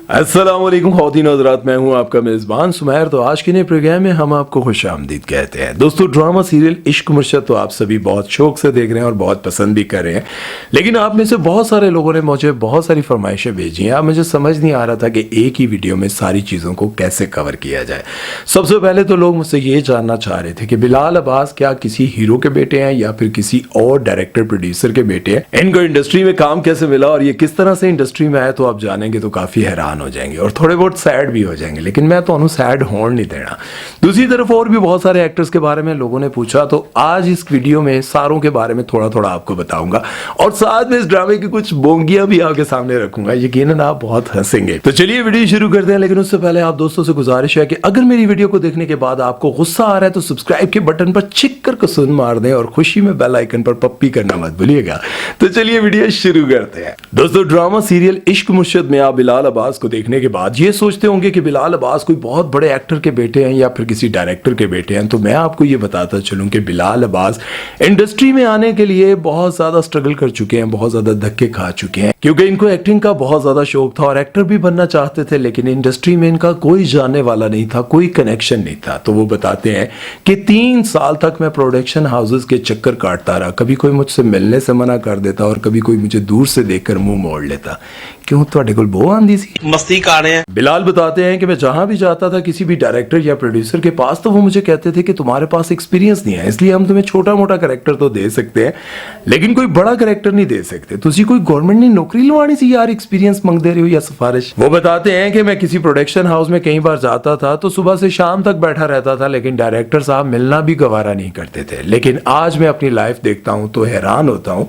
अस्सलामुअलैकुम ख़वातीन हज़रात, मैं हूं आपका मेज़बान सुमैर। तो आज के नए प्रोग्राम में हम आपको खुशामदीद कहते हैं। दोस्तों, ड्रामा सीरियल इश्क मुर्शद तो आप सभी बहुत शौक से देख रहे हैं और बहुत पसंद भी कर रहे हैं, लेकिन आप में से बहुत सारे लोगों ने मुझे बहुत सारी फरमाइशें भेजी हैं। अब मुझे समझ नहीं आ रहा था कि एक ही वीडियो में सारी चीज़ों को कैसे कवर किया जाए। सबसे पहले तो लोग मुझसे ये जानना चाह रहे थे कि बिलाल अब्बास क्या किसी हीरो के बेटे हैं या फिर किसी और डायरेक्टर प्रोड्यूसर के बेटे हैं, इनको इंडस्ट्री में काम कैसे मिला और ये किस तरह से इंडस्ट्री में आए। तो आप जानेंगे तो काफ़ी हैरान हो जाएंगे और थोड़े बहुत सैड भी हो जाएंगे, लेकिन मैं तो सैड होने नहीं देना। दूसरी तरफ और भी बहुत सारे एक्टर्स के बारे में लोगों ने पूछा, तो आज इस वीडियो में सारों के बारे में थोड़ा थोड़ा आपको बताऊंगा और साथ में इस ड्रामे की कुछ बोंगियां भी आपके सामने रखूंगा। यकीनन आप बहुत हंसेंगे। तो चलिए वीडियो शुरू करते हैं, लेकिन उससे पहले आप दोस्तों से गुजारिश है कि अगर मेरी वीडियो को देखने के बाद आपको गुस्सा आ रहा है तो सब्सक्राइब के बटन पर चिक कर सुन मार दें और खुशी में बेल आइकन पर पप्पी करना मत भूलिएगा। तो चलिए वीडियो शुरू करते हैं। दोस्तों, ड्रामा सीरियल इश्क मुर्शद में आप बिलाल अब्बास को देखने के बाद ये सोचते होंगे कि बिलाल अब्बास कोई बहुत बड़े एक्टर के बेटे हैं या फिर किसी डायरेक्टर के बेटे हैं। तो मैं आपको ये बताता चलूं कि बिलाल अब्बास इंडस्ट्री में आने के लिए बहुत ज्यादा स्ट्रगल कर चुके हैं, बहुत ज्यादा धक्के खा चुके हैं, क्योंकि इनको एक्टिंग का बहुत ज्यादा शौक था और एक्टर भी बनना चाहते थे, लेकिन इंडस्ट्री में इनका कोई जानने वाला नहीं था, कोई कनेक्शन नहीं था। तो वो बताते हैं कि 3 साल तक मैं प्रोडक्शन हाउसेस के चक्कर काटता रहा। कभी कोई मुझसे मिलने से मना कर देता और कभी कोई मुझे दूर से देखकर मुंह मोड़ लेता। क्यों, ਤੁਹਾਡੇ ਕੋਲ बो आंदी सी मस्ती कर रहे हैं। बिलाल बताते हैं कि मैं जहां भी जाता था किसी भी डायरेक्टर या प्रोड्यूसर के पास, तो वो मुझे कहते थे कि तुम्हारे पास एक्सपीरियंस नहीं है, इसलिए हम तुम्हें छोटा मोटा कैरेक्टर तो दे सकते हैं लेकिन कोई बड़ा कैरेक्टर नहीं दे सकते। तुसी कोई गवर्नमेंट ने नौकरी लवानी सी यार, एक्सपीरियंस मांगते रहे हो या सिफारिश। वो बताते हैं कि मैं किसी प्रोडक्शन हाउस में कई बार जाता था तो सुबह से शाम तक बैठा रहता था, लेकिन डायरेक्टर साहब मिलना भी गवारा नहीं करते थे। लेकिन आज मैं अपनी लाइफ देखता हूं तो हैरान होता हूं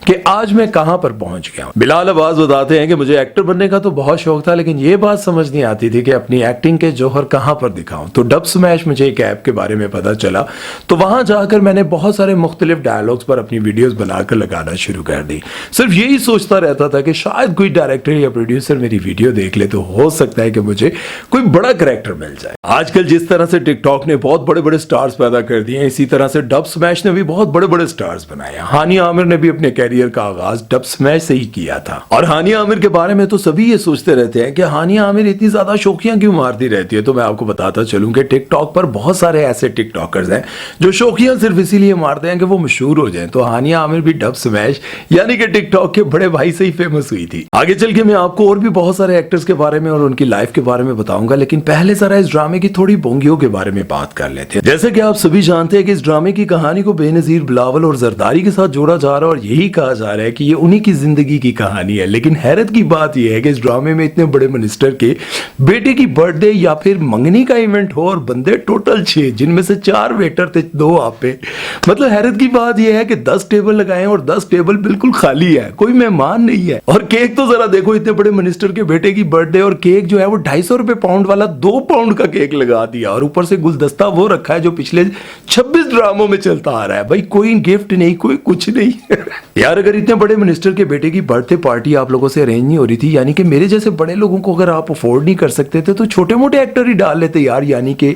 कि आज मैं कहां पर पहुंच गया हूं। बिलाल अब्बास बताते हैं कि मुझे एक्टर बनने का तो बहुत शौक था, लेकिन ये बात समझ नहीं आती थी कि अपनी एक्टिंग के जौहर कहां पर दिखाऊं। तो डब स्मैश मुझे एक ऐप के बारे में पता चला, तो वहां जाकर मैंने बहुत सारे मुख्तलिफ डायलॉग्स पर अपनी वीडियोस बनाकर लगाना शुरू कर दी। सिर्फ यही सोचता रहता था कि शायद कोई डायरेक्टर या प्रोड्यूसर मेरी वीडियो देख ले तो हो सकता है कि मुझे कोई बड़ा कैरेक्टर मिल जाए। आजकल जिस तरह से टिकटॉक ने बहुत बड़े बड़े स्टार्स पैदा कर दिए हैं, इसी तरह से डब स्मैश ने भी बहुत बड़े बड़े स्टार्स बनाए। हानिया आमिर ने भी अपने कैरियर का आगाज डब स्मैश से ही किया था। और हानिया आमिर के बारे में तो सभी ये सोचते रहते हैं कि हानिया आमिर इतनी ज्यादा शौकियां क्यों मारती रहती है। तो मैं आपको बताता चलूं कि टिकटॉक पर बहुत सारे ऐसे टिकटॉकर्स हैं जो शौकियां सिर्फ इसीलिए मारते हैं कि वो मशहूर हो जाएं। तो हानिया आमिर भी डब स्मैश यानी कि टिकटॉक के बड़े भाई से ही फेमस हुई थी। आगे चल के मैं आपको और भी बहुत सारे एक्टर्स के बारे में और उनकी लाइफ के बारे में बताऊंगा, लेकिन पहले जरा इस ड्रामे की थोड़ी बोंगियों के बारे में बात कर लेते हैं। जैसे कि आप सभी जानते हैं कि इस ड्रामे की कहानी को बेनजीर बिलावल और जरदारी के साथ जोड़ा जा रहा है और यही कहा जा रहा है कि ये उन्हीं की जिंदगी की कहानी है। लेकिन हैरत की बात यह है कि इस ड्रामे में इतने बड़े मिनिस्टर के बेटे की बर्थडे या फिर मंगनी का इवेंट हो और बंदे टोटल 6, जिनमें से 4 वेटर थे, 2 आपे। मतलब हैरत की बात यह है कि 10 टेबल लगाए और 10 टेबल बिल्कुल खाली है, कोई मेहमान नहीं है। और केक तो जरा देखो, इतने बड़े मिनिस्टर के बेटे की बर्थडे और केक जो है वो 250 रुपए पाउंड वाला 2 पाउंड का केक लगा दिया और ऊपर से गुलदस्ता वो रखा है जो पिछले 26 ड्रामों में चलता आ रहा है। भाई कोई गिफ्ट नहीं, कोई कुछ नहीं यार। अगर इतने बड़े मिनिस्टर के बेटे की बर्थडे पार्टी आप लोगों से अरेंज नहीं हो रही थी, यानी कि मेरे जैसे बड़े लोगों को अगर आप अफोर्ड नहीं कर सकते थे तो छोटे मोटे एक्टर ही डाल लेते यार, यानी कि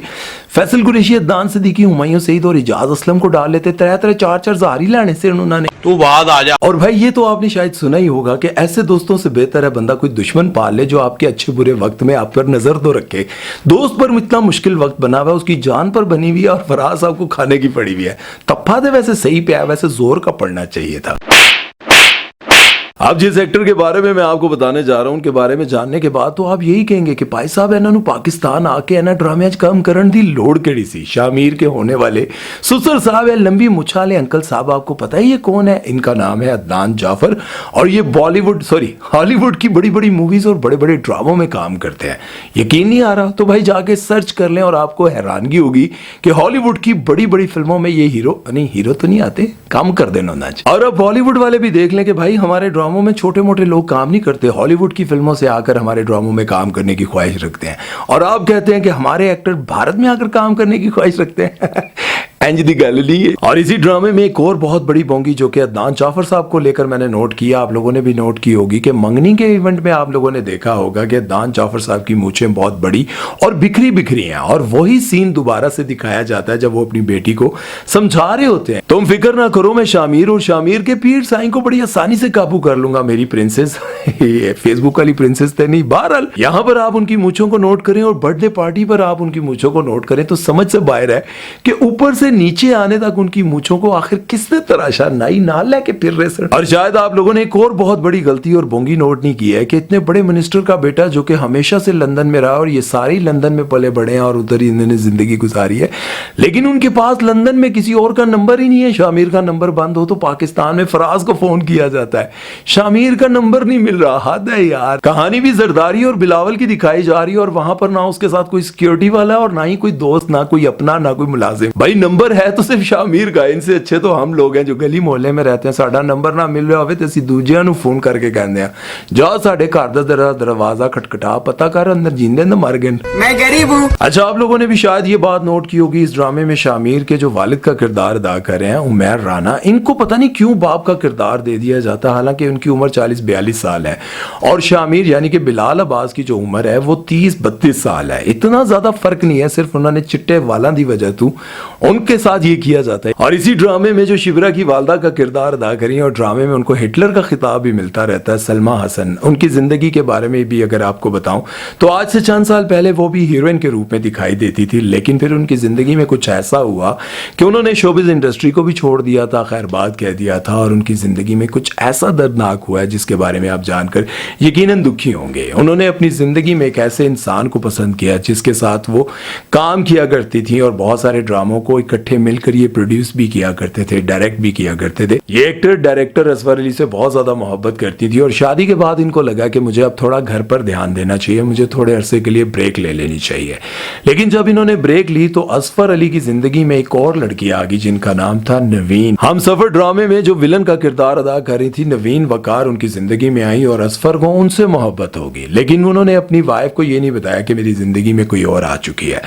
फैसल कुरैशी, अदनान सिद्दीकी, हुमायूं सईद और इजाज असलम को डाल लेते। 3-3 4-4 ज़ारी लाने से उन्होंने। तू बाद आ जा। और भाई ये तो आपने शायद सुना ही होगा कि ऐसे दोस्तों से बेहतर है बंदा कोई दुश्मन पाल ले जो आपके अच्छे बुरे वक्त में आप पर नजर तो रखे। दोस्त पर इतना मुश्किल वक्त बना हुआ है, उसकी जान पर बनी हुई है और फराज आपको खाने की पड़ी हुई है। तप्पा तो वैसे सही पे है, वैसे जोर का पड़ना चाहिए था। अब जिस एक्टर के बारे में मैं आपको बताने जा रहा हूं उनके बारे में जानने के बाद तो आप यही कहेंगे कि भाई साहब इन्होंने पाकिस्तान आके है ना ड्रामे कम करन दी लोड़ केड़ी सी। शामीर के होने वाले सुसर साहब है, लंबी मुछाले अंकल साहब, आपको पता है ये कौन है? इनका नाम है अदनान जाफर और ये हॉलीवुड की बड़ी बड़ी मूवीज और बड़े बड़े ड्रामों में काम करते हैं। यकीन नहीं आ रहा तो भाई जाके सर्च कर लें और आपको हैरानगी होगी कि हॉलीवुड की बड़ी बड़ी फिल्मों में ये हीरो तो नहीं आते, काम कर देना होना चाहिए। और अब बॉलीवुड वाले भी देख लें कि भाई हमारे ड्रामों में छोटे मोटे लोग काम नहीं करते, हॉलीवुड की फिल्मों से आकर हमारे ड्रामों में काम करने की ख्वाहिश रखते हैं और आप कहते हैं कि हमारे एक्टर भारत में आकर काम करने की ख्वाहिश रखते हैं इंज दी गल नहीं है। और इसी ड्रामे में एक और बहुत बड़ी बोंगी जो कि अदनान जाफर साहब को लेकर मैंने नोट किया, आप लोगों ने भी नोट की होगी कि मंगनी के इवेंट में आप लोगों ने देखा होगा कि अदनान जाफर साहब की मूछें बहुत बड़ी और बिखरी बिखरी हैं, और वही सीन दोबारा से दिखाया जाता है जब वो अपनी बेटी को समझा रहे होते हैं, तुम फिक्र ना करो, मैं शामिर और शामिर के पीर साईं को बड़ी आसानी से काबू कर लूंगा, मेरी प्रिंसेस। ये फेसबुक वाली प्रिंसेस तो नहीं। बहरहाल यहाँ पर आप उनकी मूछों को नोट करें और बर्थडे पार्टी पर आप उनकी मूछों को नोट करें तो समझ से बाहर है कि ऊपर से नीचे आने तक उनकी मूछों को आखिर किसने तराशा, नाई ना लेके फिर रहे सर। और शायद आप लोगों ने एक और बहुत बड़ी गलती और बोंगी नोट नहीं की है कि इतने बड़े मिनिस्टर का बेटा जो कि हमेशा से लंदन में रहा और ये सारी लंदन में पले बड़े हैं और उधर ही इन्होंने जिंदगी गुजारी है, लेकिन उनके पास लंदन में किसी और का नंबर ही नहीं है। शामिर का नंबर बंद हो तो पाकिस्तान में फराज को फोन किया जाता है, शामिर का नंबर नहीं मिल रहा। हद है यार। कहानी भी जरदारी और बिलावल की दिखाई जा रही है और वहां पर ना उसके साथ कोई सिक्योरिटी वाला और ना ही कोई दोस्त, ना कोई अपना, ना कोई मुलाजिम। भाई नंबर है तो सिर्फ शामिर का, इनसे अच्छे तो हम लोग हैं जो गली मोहल्ले में रहते हैं। साडा नंबर ना मिल रहा होवे तो ਅਸੀਂ ਦੂਜਿਆਂ ਨੂੰ ਫੋਨ ਕਰਕੇ ਕਹਿੰਦੇ ਆ ਜਾ ਸਾਡੇ ਘਰ ਦਾ दरवाजा खटखटा, पता कर अंदर जिंदे न मर गए, मैं गरीब हूँ। अच्छा, आप लोगों ने भी शायद ये बात नोट की होगी, इस ड्रामे में शामिर के जो वालिद का किरदार अदा कर रहे हैं उमैर राना, इनको पता नहीं क्यों बाप का किरदार दे दिया जाता, हालांकि उनकी उम्र 40-42 साल है और शामिर यानी कि बिलाल अब्बास की जो उम्र है वो 30-32 साल है। इतना ज्यादा फर्क नहीं है, सिर्फ उन्होंने चिट्टे वाला दी वजह तो उनके साथ ये किया जाता है। और इसी ड्रामे में जो शिवरा की वालदा का किरदार अदा करी और ड्रामे में उनको हिटलर का खिताब भी मिलता रहता है, सलमा हसन, उनकी जिंदगी के बारे में भी अगर आपको बताऊं तो आज से चंद साल पहले वो भी हीरोइन के रूप में दिखाई देती थी, लेकिन फिर उनकी जिंदगी में कुछ ऐसा हुआ कि उन्होंने शोबिज इंडस्ट्री को भी छोड़ दिया था, खैरबाद कह दिया था, और उनकी जिंदगी में कुछ ऐसा दर्दनाक हुआ है जिसके बारे में आप जानकर यकीनन दुखी होंगे। उन्होंने अपनी जिंदगी में एक ऐसे इंसान को पसंद किया जिसके साथ वो काम किया करती थी और बहुत सारे ड्रामों को इकट्ठे मिलकर ये प्रोड्यूस भी किया करते थे, डायरेक्ट भी किया करते थे। ये एक्टर डायरेक्टर असफर अली से बहुत ज्यादा मोहब्बत करती थी और शादी के बाद इनको लगा कि मुझे अब थोड़ा घर पर ध्यान देना चाहिए, मुझे थोड़े अरसे के लिए ब्रेक ले लेनी चाहिए। लेकिन जब इन्होंने ब्रेक ली तो असफर अली की जिंदगी में एक और लड़की आ गई जिनका नाम था नवीन। हम सफर ड्रामे में जो विलन का किरदार अदा कर रही थी नवीन वकार उनकी जिंदगी में आई और असफर को उनसे मोहब्बत होगी, लेकिन उन्होंने अपनी वाइफ को ये नहीं बताया कि मेरी जिंदगी में कोई और आ चुकी है।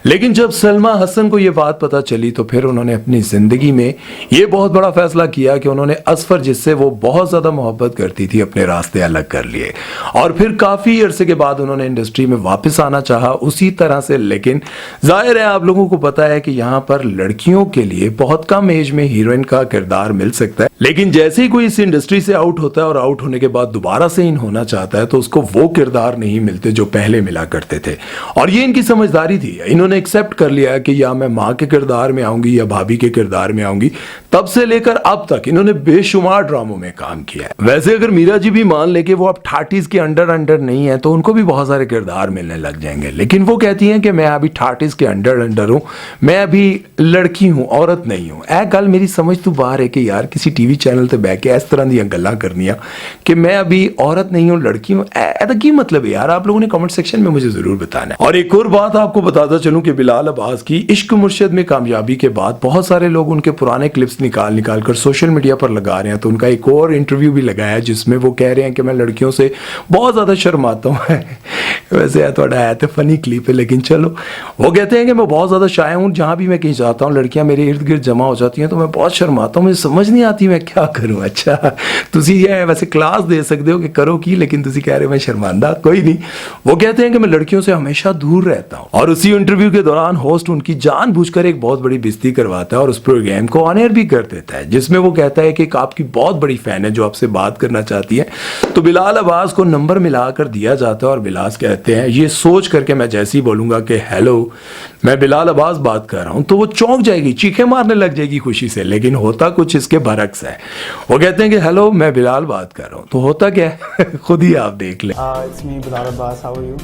लेकिन जब सलमा हसन को यह बात पता चली तो फिर उन्होंने अपनी जिंदगी में यह बहुत बड़ा फैसला किया कि उन्होंने असफर जिससे वो बहुत ज्यादा मोहब्बत करती थी अपने रास्ते अलग कर लिए और फिर काफी अरसे के बाद उन्होंने इंडस्ट्री में वापस आना चाहा उसी तरह से। लेकिन जाहिर है आप लोगों को पता है कि यहाँ पर लड़कियों के लिए बहुत कम एज में हीरोइन का किरदार मिल सकता है, लेकिन जैसे ही कोई इस इंडस्ट्री से आउट होता है और आउट होने के बाद दोबारा से इन होना चाहता है तो उसको वो किरदार नहीं मिलते जो पहले मिला करते थे। और ये इनकी समझदारी थी, इन्होंने एक्सेप्ट कर लिया कि या मैं माँ के किरदार में आऊंगी या भाभी के किरदार में आऊंगी। तब से लेकर अब तक इन्होंने बेशुमार ड्रामों में काम किया है। वैसे अगर मीरा जी भी मान ले कि वो अब 30s के अंडर नहीं है तो उनको भी बहुत सारे किरदार मिलने लग जाएंगे, लेकिन वो कहती हैं कि मैं अभी 30s के अंडर हूं, मैं अभी लड़की हूं, औरत नहीं हूं। ए गल मेरी समझ तो बाहर है कि यार किसी टीवी चैनल ते बैठ के इस तरह दी गल्लां करनियां कि मैं अभी औरत नहीं हूं, लड़की हूं, ऐसा की मतलब है यार? आप लोगों ने कमेंट सेक्शन में मुझे जरूर बताना है। और एक और बात आपको बताता चलूं कि बिलाल अब्बास की इश्क मुर्शिद में कामयाबी के बाद बहुत सारे लोग उनके पुराने क्लिप्स निकाल कर सोशल मीडिया पर लगा रहे हैं, तो उनका एक और इंटरव्यू भी लगाया जिसमें वो कह रहे हैं कि मैं लड़कियों से बहुत ज्यादा शर्माता हूं। वैसे थोड़ा है तो फनी क्लिप है, लेकिन चलो, वो कहते हैं कि मैं बहुत ज्यादा शाय हूं, जहां भी मैं कहीं जाता हूं लड़कियां मेरे इर्द गिर्द जमा हो जाती हैं तो मैं बहुत शर्माता हूं, मुझे समझ नहीं आती मैं क्या करूं। अच्छा, तुसी ये वैसे क्लास दे सकते हो कि करो की, लेकिन तुसी कह रहे हो मैं शर्मांदा, कोई नहीं। वो कहते हैं कि मैं लड़कियों से हमेशा दूर रहता हूं और उसी इंटरव्यू के दौरान होस्ट उनकी जानबूझकर एक बहुत बड़ी बेइज्जती करवाता है और उस प्रोग्राम को ऑन एयर भी कर देता है, जिसमें वो कहता है कि आपकी बहुत बड़ी फैन है जो आपसे बात करना चाहती है। तो बिलाल अब्बास को नंबर मिलाकर दिया जाता है और बिलाल कहते हैं ये सोच करके मैं जैसे ही बोलूंगा कि हेलो मैं बिलाल अब्बास बात कर रहा हूं तो वो चौंक जाएगी, चीखें मारने लग जाएगी खुशी से, लेकिन होता कुछ इसके बरक्स है। वो कहते हैं कि हेलो मैं बिलाल बात कर रहा हूं, तो होता क्या है खुद ही आप देख लें। It's me Bilal Abbas, how are you?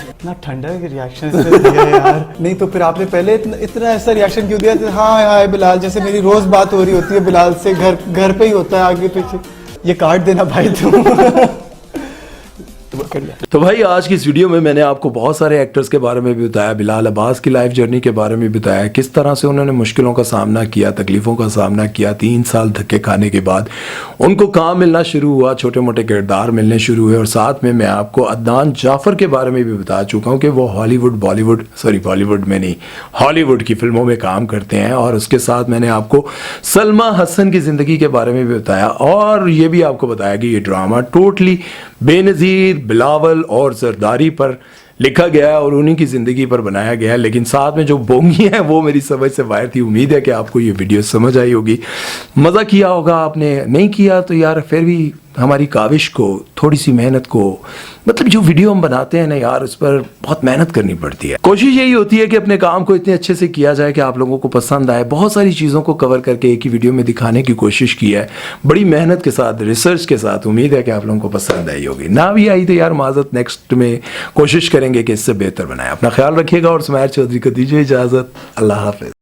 इतना ठंडा के रिएक्शन दिया यार। नहीं तो फिर आपने पहले इतना ऐसा रिएक्शन क्यों दिया? हाँ हाय बिलाल, जैसे मेरी रोज बात हो रही होती है बिलाल से, घर पे ही होता है आगे पीछे। ये काट देना भाई तुम। सुबह कर लिया। तो भाई आज की इस वीडियो में मैंने आपको बहुत सारे एक्टर्स के बारे में भी बताया, बिलाल अब्बास की लाइफ जर्नी के बारे में बताया, किस तरह से उन्होंने मुश्किलों का सामना किया, तकलीफों का सामना किया, 3 साल धक्के खाने के बाद उनको काम मिलना शुरू हुआ, छोटे मोटे किरदार मिलने शुरू हुए। और साथ में मैं आपको अदनान जाफर के बारे में भी बता चुका हूँ कि वो बॉलीवुड में नहीं, हॉलीवुड की फिल्मों में काम करते हैं। और उसके साथ मैंने आपको सलमा हसन की ज़िंदगी के बारे में भी बताया, और ये भी आपको बताया कि ये ड्रामा टोटली बेनज़ीर, बिलावल और जरदारी पर लिखा गया है और उन्हीं की ज़िंदगी पर बनाया गया है। लेकिन साथ में जो बोंगी है वो मेरी समझ से बाहर थी। उम्मीद है कि आपको ये वीडियो समझ आई होगी, मज़ा किया होगा। आपने नहीं किया तो यार फिर भी हमारी काविश को, थोड़ी सी मेहनत को, मतलब जो वीडियो हम बनाते हैं ना यार, उस पर बहुत मेहनत करनी पड़ती है। कोशिश यही होती है कि अपने काम को इतने अच्छे से किया जाए कि आप लोगों को पसंद आए। बहुत सारी चीज़ों को कवर करके एक ही वीडियो में दिखाने की कोशिश की है, बड़ी मेहनत के साथ, रिसर्च के साथ। उम्मीद है कि आप लोगों को पसंद आई होगी। ना भी आई तो यार माजत, नेक्स्ट में कोशिश करेंगे कि इससे बेहतर बनाए। अपना ख्याल रखिएगा और सुमैर चौधरी को दीजिए इजाज़त। अल्लाह हाफ़िज़।